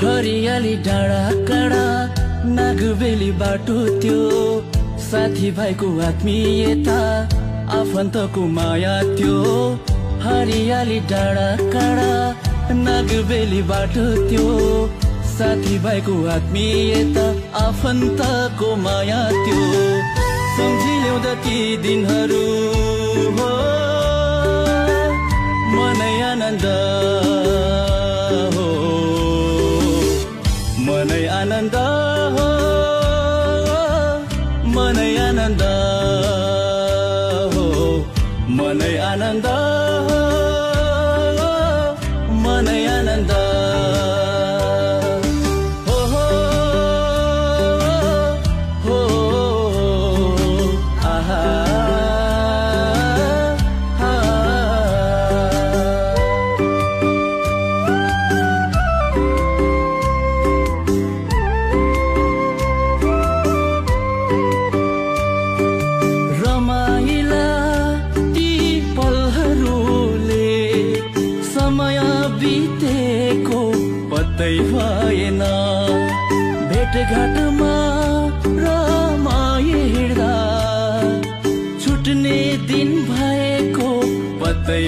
हरियाली डाँडा काँडा नागबेली बाटो त्यो साथी भाइको आत्मीयता आफन्तको माया त्यो हरियाली डाँडा काँडा नागबेली बाटो त्यो साथी भाइको आत्मीयता आफन्तको माया त्यो सम्झिल्याउँदा ती दिनहरू हो मनै आनन्द हो मनै आनन्द हो मनै आनन्द हो मनै आनन्द हो मनै आनन्द भएन भेटघाटमा रमाए हिँड्दा छुट्ने दिन भएको पत्तै